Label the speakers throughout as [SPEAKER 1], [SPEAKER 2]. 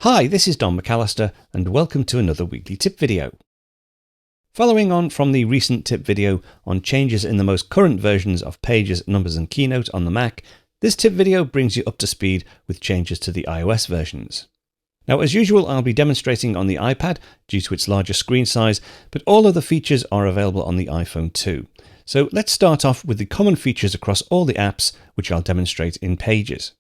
[SPEAKER 1] Hi, this is Don McAllister and welcome to another weekly tip video. Following on from the recent tip video on changes in the most current versions of Pages, Numbers and Keynote on the Mac, this tip video brings you up to speed with changes to the iOS versions. Now, as usual, I'll be demonstrating on the iPad due to its larger screen size, but all of the features are available on the iPhone too. So let's start off with the common features across all the apps, which I'll demonstrate in Pages.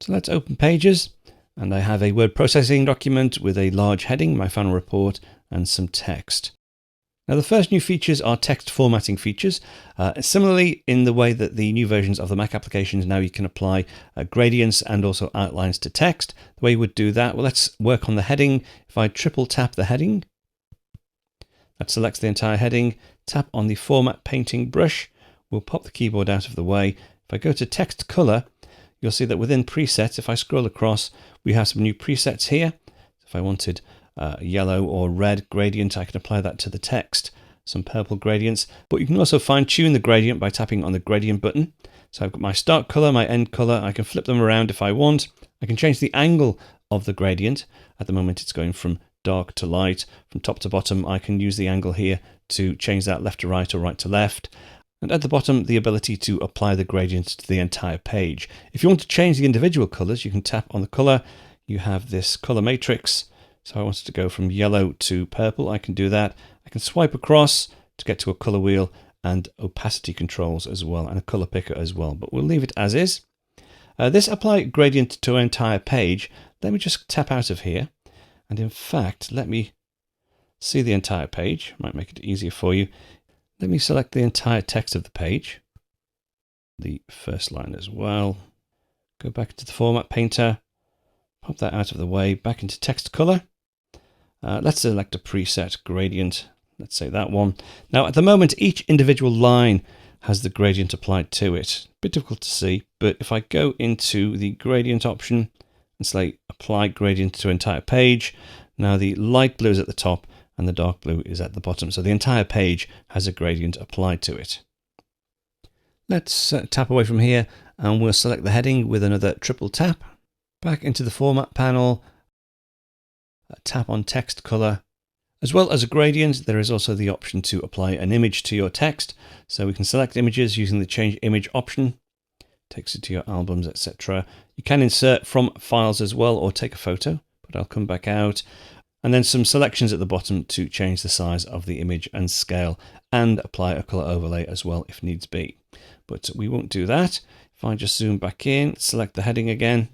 [SPEAKER 1] So let's open Pages, and I have a word processing document with a large heading, my final report, and some text. Now the first new features are text formatting features. Similarly, in the way that the new versions of the Mac applications, now you can apply gradients and also outlines to text. The way you would do that, well, let's work on the heading. If I triple tap the heading, that selects the entire heading. Tap on the format painting brush, we'll pop the keyboard out of the way. If I go to text color, you'll see that within presets, if I scroll across, we have some new presets here. If I wanted yellow or red gradient, I can apply that to the text. Some purple gradients, but you can also fine tune the gradient by tapping on the gradient button. So I've got my start color, my end color. I can flip them around if I want. I can change the angle of the gradient. At the moment, it's going from dark to light, from top to bottom. I can use the angle here to change that left to right or right to left. And at the bottom, the ability to apply the gradient to the entire page. If you want to change the individual colors, you can tap on the color. You have this color matrix. So I wanted to go from yellow to purple. I can do that. I can swipe across to get to a color wheel and opacity controls as well, and a color picker as well, but we'll leave it as is. This apply gradient to an entire page. Let me just tap out of here. And in fact, let me see the entire page. Might make it easier for you. Let me select the entire text of the page, the first line as well. Go back to the format painter, pop that out of the way, back into text color. Let's select a preset gradient. Let's say that one. Now, at the moment, each individual line has the gradient applied to it. A bit difficult to see, but if I go into the gradient option and say apply gradient to entire page, now the light blue is at the top and the dark blue is at the bottom. So the entire page has a gradient applied to it. Let's tap away from here and we'll select the heading with another triple tap. Back into the format panel, tap on text color. As well as a gradient, there is also the option to apply an image to your text. So we can select images using the change image option. Takes it to your albums, etc. You can insert from files as well or take a photo, but I'll come back out. And then some selections at the bottom to change the size of the image and scale and apply a color overlay as well if needs be. But we won't do that. If I just zoom back in, select the heading again.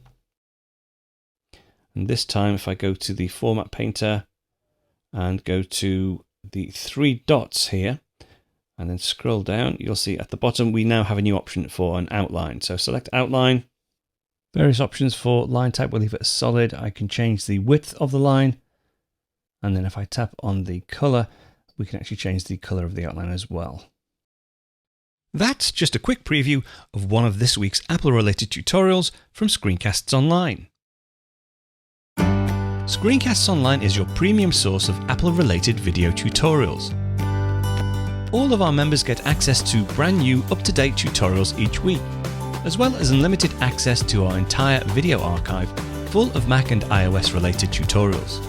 [SPEAKER 1] And this time, if I go to the format painter and go to the three dots here and then scroll down, you'll see at the bottom, we now have a new option for an outline. So select outline, various options for line type. We'll leave it as solid. I can change the width of the line. And then if I tap on the color, we can actually change the color of the outline as well. That's just a quick preview of one of this week's Apple-related tutorials from ScreenCastsOnline. ScreenCastsOnline is your premium source of Apple-related video tutorials. All of our members get access to brand new, up-to-date tutorials each week, as well as unlimited access to our entire video archive full of Mac and iOS-related tutorials.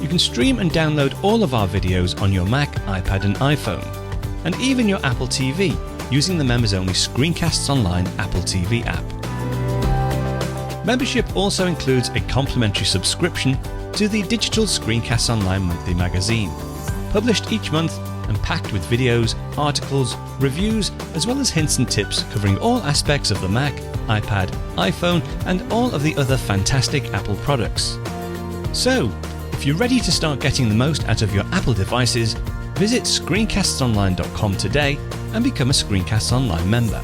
[SPEAKER 1] You can stream and download all of our videos on your Mac, iPad and iPhone, and even your Apple TV using the members-only ScreenCastsOnline Apple TV app. Membership also includes a complimentary subscription to the digital ScreenCastsOnline monthly magazine, published each month and packed with videos, articles, reviews, as well as hints and tips covering all aspects of the Mac, iPad, iPhone, and all of the other fantastic Apple products. So, if you're ready to start getting the most out of your Apple devices, visit ScreenCastsOnline.com today and become a ScreenCastsOnline member.